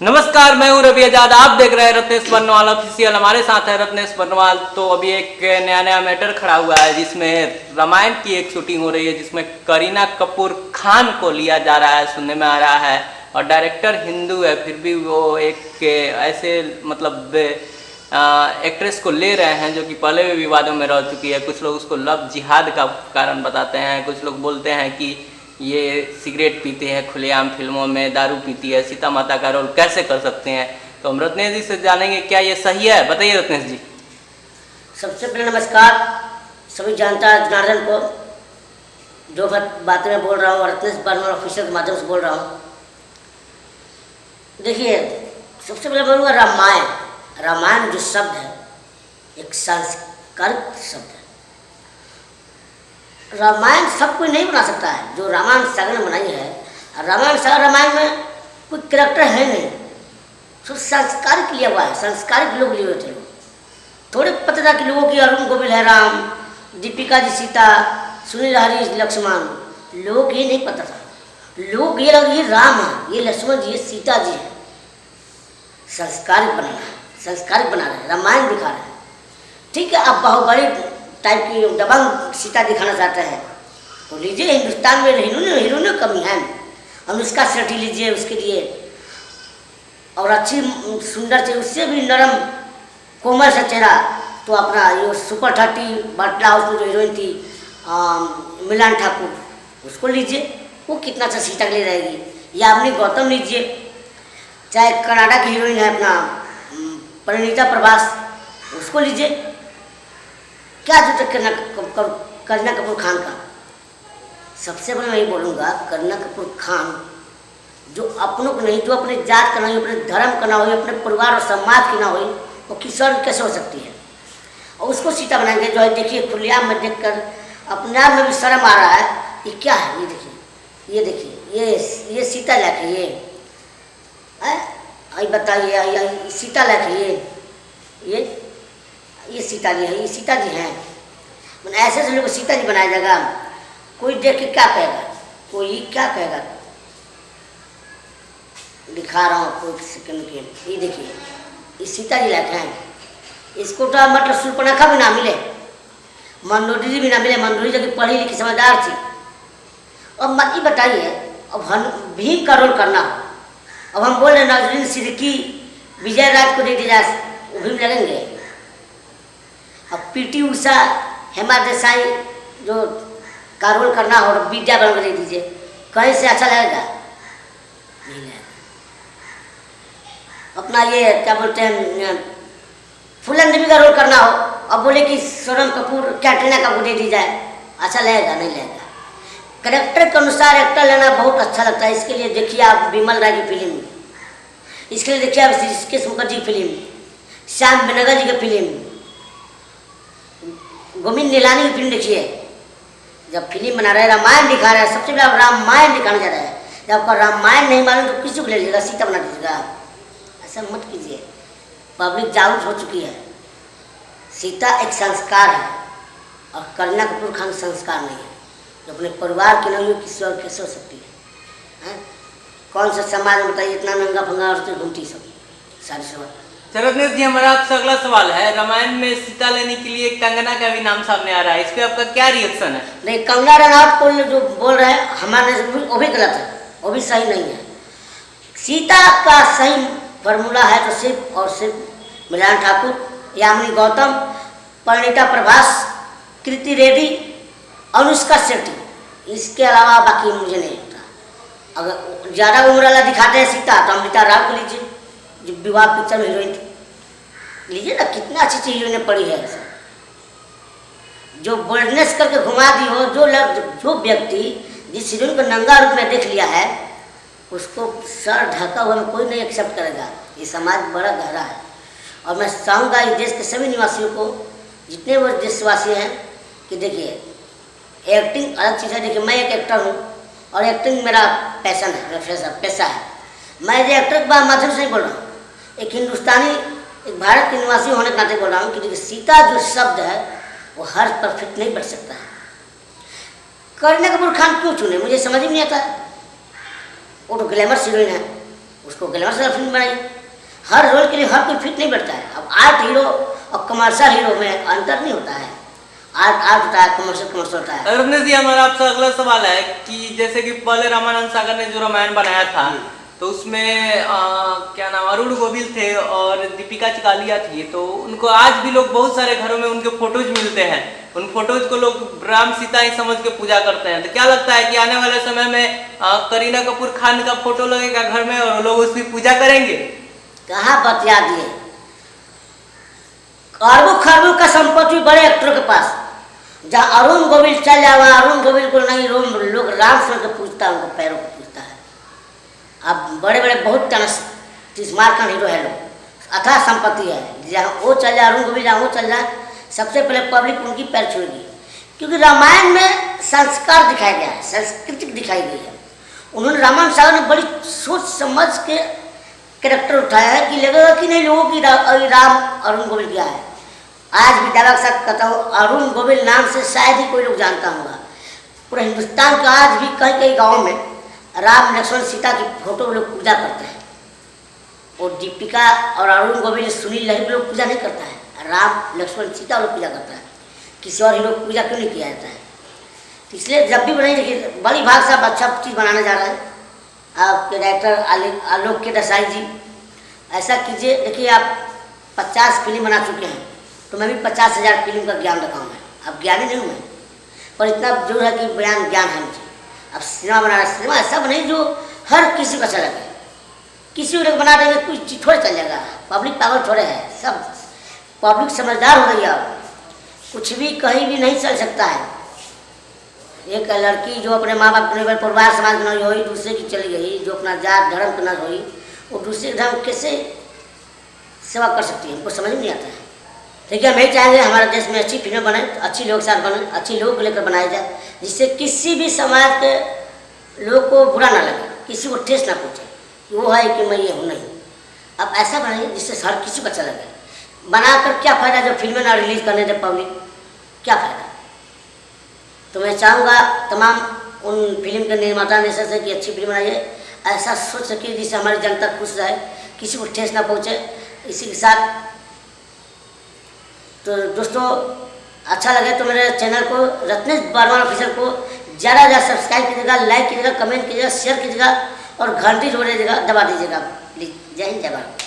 नमस्कार, मैं हूं रवि आजाद। आप देख रहे हैं रत्नेश बर्नवाल ऑफिशियल। हमारे साथ है रत्नेश बर्नवाल। तो अभी एक नया मैटर खड़ा हुआ है जिसमें रामायण की एक शूटिंग हो रही है, जिसमें करीना कपूर खान को लिया जा रहा है, सुनने में आ रहा है। और डायरेक्टर हिंदू है, फिर भी वो एक ऐसे मतलब एक्ट्रेस को ले रहे हैं जो कि पहले भी विवादों में रह चुकी है। कुछ लोग उसको लव जिहाद का कारण बताते हैं, कुछ लोग बोलते हैं कि ये सिगरेट पीते हैं खुलेआम, फिल्मों में दारू पीती है, सीता माता का रोल कैसे कर सकते हैं। तो हम रत्नेश जी से जानेंगे क्या ये सही है, बताइए रत्नेश जी। सबसे पहले नमस्कार सभी जनता जनार्दन को। जो बातें मैं बोल रहा हूँ रत्नेश बर्नवाल ऑफिशियल के माध्यम से बोल रहा हूँ। देखिए, सबसे पहले बोलूँगा रामायण जो शब्द है एक संस्कारिक शब्द है। रामायण सब कोई नहीं बना सकता है। जो रामायण सागर ने बनाई है, रामायण में कोई कैरेक्टर है नहीं, सब संस्कारिक लिया हुआ है, संस्कारिक लोग लिए हुए थे। लोग थोड़े पता था कि लोगों की अरुण गोविल है राम, दीपिका जी सीता, सुनील हरीश लक्ष्मण, लोगों को ये नहीं पता था। लोग ये लग ये राम है, ये लक्ष्मण जी, ये सीता जी है। संस्कारिक बनाना है, संस्कारिक बना रहे हैं, रामायण दिखा रहे हैं। ठीक है, अब बाहुबली टाइप की दबंग सीता दिखाना चाहते हैं तो लीजिए। हिंदुस्तान में हीरोइनों कमी है, अनुष्का शेट्टी लीजिए उसके लिए, और अच्छी सुंदर चाहिए, उससे भी नरम कोमल सा चेहरा तो अपना ये सुपर 30 बटला हाउस में जो हीरोइन थी मिलान ठाकुर, उसको लीजिए, वो कितना अच्छा सीता के लिए रहेगी। या अपनी गौतम लीजिए, चाहे कनाडा की हीरोइन है अपना परिणीता प्रभास, उसको लीजिए। क्या जरूरत करीना कपूर खान का। सबसे पहले मैं ये बोलूँगा, करीना कपूर खान जो अपनों को नहीं, जो अपने जात का नहीं, अपने धर्म का ना हो, अपने परिवार और समाज की ना हो, वो किशोर कैसे हो सकती है। और उसको सीता बनाएंगे जो है। देखिए, खुलेआम में देखकर अपने आप में भी शर्म आ रहा है। ये क्या है, ये देखिए, ये देखिए, ये सीता लायक है, ये बताइए, सीता लायक है, ये सीता जी है, ये सीता जी हैं। मैंने ऐसे लोग सीता जी बनाया जाएगा। कोई देख के क्या कहेगा, कोई क्या कहेगा। दिखा रहा हूँ कोई सेकंड के, ये देखिए, ये सीता जी लायक हैं। इसको तो मतलब सुर्पणखा भी ना मिले, मंदोदरी भी ना मिले। मंदोदरी जब पढ़ी लिखी समझदार थी। अब मत ही बताइए, अब भीम का रोल करना, अब हम बोल रहे नजरीन सिद्दीकी, विजय राज को दे दिया जाए, वो भीम लगेंगे। अब पीटी उषा, हेमा देसाई जो का रोल करना हो, विद्या बन के दे दीजिए, कहीं से अच्छा लगेगा? नहीं लगेगा। अपना ये क्या बोलते हैं, फूलन देवी का रोल करना हो, अब बोले कि सोनम कपूर, कैटरीना कपूर दे दी जाए, अच्छा लगेगा? नहीं लगेगा। करेक्टर के अनुसार एक्टर लेना बहुत अच्छा लगता है। इसके लिए देखिए आप विमल राय की फिल्म, इसके लिए देखिए आप ऋषिकेश मुखर्जी की फिल्म, श्याम बेनेगल जी की फिल्म, गोविंद निलानी की फिल्म देखिए। जब फिल्म बना रहे, रामायण दिखा रहे हैं, सबसे पहले आप रामायण दिखाने जा रहे हैं। जब आपका रामायण नहीं मालूम तो किसी को ले लीजिएगा, सीता बना दीजिएगा। ऐसा मत कीजिए, पब्लिक जागरूक हो चुकी है। सीता एक संस्कार है और करीना कपूर खान संस्कार नहीं है। जो अपने परिवार की नहीं हो, किसी और कैसे हो सकती है? कौन सा समाज में बताइए इतना नंगा फंगा और घूमती सब सारी सवाल। रत्नेश जी, हमारा आपसे अगला सवाल है, रामायण में सीता लेने के लिए कंगना का भी नाम सामने आ रहा है, इस पे आपका क्या रिएक्शन है? नहीं, कंगना रनौत को जो बोल रहे हैं हमारे, वो भी गलत है, वो भी सही नहीं है। सीता का सही फॉर्मूला है तो सिर्फ और सिर्फ मिलान ठाकुर, यामिनी गौतम, परिणीता प्रभास, कृति रेड्डी, अनुष्का शेट्टी। इसके अलावा बाकी मुझे नहीं लगता। अगर ज़्यादा उम्र वाला दिखाते हैं सीता तो अमृता राव को लीजिए, जो विवाह पिक्चर में हीरोइन थी, लीजिए ना, कितना अच्छी अच्छी हीरोइन पड़ी है। जो बोल्डनेस करके घुमा दी हो, जो व्यक्ति जिस हीरोइन को नंगा रूप में देख लिया है, उसको सर ढका हुआ में कोई नहीं एक्सेप्ट करेगा। ये समाज बड़ा गहरा है। और मैं चाहूँगा इस देश के सभी निवासियों को, जितने वो देशवासी हैं, कि देखिए एक्टिंग अलग चीज़ है। देखिए, मैं एक एक्टर हूँ और एक्टिंग मेरा पैशन है, मेरा पैसा है। मैं जो एक्टर के माध्यम से नहीं बोल रहा हूँ, एक हिंदुस्तानी, एक भारत के निवासी होने के नाते बोल रहा हूँ कि देखिए, सीता जो शब्द है वो हर परफेक्ट नहीं बन सकता है। करीना कपूर खान क्यों चुने, मुझे समझ ही नहीं आता। वो तो ग्लैमर हीरोइन है, उसको ग्लैमरस वाला फिल्म बनाई। हर रोल के लिए हर कोई फिट नहीं बैठता है। अब आर्ट हीरो और कमर्शियल हीरो में अंतर नहीं होता है। आर्ट आर्ट होता है, कमर्शियल कमर्शियल होता है। रत्नेश जी, हमारा आपसे अगला सवाल है कि जैसे कि पहले रामानंद सागर ने जो रामायण बनाया था तो उसमें क्या नाम अरुण गोविल थे और दीपिका चिकालिया थी, तो उनको आज भी लोग बहुत सारे घरों में उनके फोटोज मिलते हैं। उन फोटोज को लोग राम सीता ही समझ के पूजा करते हैं। तो क्या लगता है कि आने वाले समय में करीना कपूर खान का फोटो लगेगा घर में और लोग उसकी पूजा करेंगे? कहाँ बतिया दिए, अरबों खरबों का संपत्ति बड़े एक्टरों के पास। जहाँ अरुण गोविल चल जाए वहाँ अरुण गोविल को नहीं लोग राम से पूछता है, उनको पैरों को पूछता है। अब बड़े बड़े बहुत स्मार्ट का हीरो है, लोग अथाह संपत्ति है। जहाँ वो चल जाए अरुण गोविल, जहाँ वो चल जाए सबसे पहले पब्लिक उनकी पैर छुएगी। क्योंकि रामायण में संस्कार दिखाया गया है, संस्कृति दिखाई गई है। उन्होंने रामायण सागर ने बड़ी सोच समझ के कैरेक्टर उठाया है कि लगेगा कि नहीं लोगों की राम अरुण गोविल क्या है। आज भी दावा के साथ कहता हूँ, अरुण गोविल नाम से शायद ही कोई लोग जानता होगा। पूरे हिंदुस्तान का आज भी कई कई गाँव में राम लक्ष्मण सीता की फोटो लोग पूजा करते हैं। और दीपिका और अरुण गोविल सुनील लहरी लोग पूजा नहीं करता है, राम लक्ष्मण सीता लोग पूजा करता है। किसी और हीरो पूजा क्यों नहीं किया जाता है? इसलिए जब भी बनाई, देखिए बड़ी भाग साहब अच्छा चीज़ बनाने जा रहा है। आपके डायरेक्टर आलोक के देसाई जी, ऐसा कीजिए, देखिए आप 50 फिल्म बना चुके हैं, तो मैं भी 50,000 फिल्म का ज्ञान रखा हूँ। मैं अब ज्ञानी नहीं हूँ मैं, पर इतना जरूर है कि ज्ञान है मुझे। अब सिनेमा बनाना, सिनेमा ऐसा बने जो हर किसी को अच्छा लगे। किसी को बना देंगे कुछ चीज थोड़े चल जाएगा। पब्लिक पागल थोड़े है, सब पब्लिक समझदार हो गई है। अब कुछ भी कहीं भी नहीं चल सकता है। एक लड़की जो अपने माँ बाप के परिवार समाज की नहीं हुई, दूसरे की चली गई, जो अपना जात धर्म की न हुई, वो दूसरे धर्म कैसे सेवा कर सकती है? हमको समझ में नहीं आता है। ठीक है, हम यही चाहेंगे हमारे देश में अच्छी फिल्में बने, अच्छी लोग साथ बने, अच्छे लोग को लेकर बनाया जाए, जिससे किसी भी समाज के लोग को बुरा ना लगे, किसी को ठेस ना पहुँचे कि वो है कि मैं ये हूँ नहीं। अब ऐसा बनाइए जिससे हर किसी को अच्छा लगे। बनाकर क्या फ़ायदा जब फिल्में ना रिलीज करने दे पब्लिक, क्या फ़ायदा? तो मैं चाहूँगा तमाम उन फिल्म के निर्माता निर्देशक से कि अच्छी फिल्म बनाइए, ऐसा सोच सके जिससे हमारी जनता खुश रहे, किसी को ठेस ना पहुँचे। इसी के साथ तो दोस्तों अच्छा लगे तो मेरे चैनल को रत्नेश बर्मन ऑफिशियल को ज़्यादा ज़्यादा सब्सक्राइब कीजिएगा, लाइक कीजिएगा, कमेंट कीजिएगा, शेयर कीजिएगा और घंटी जोड़ दीजिएगा, दबा दीजिएगा प्लीज़। जय हिंद, जय भारत।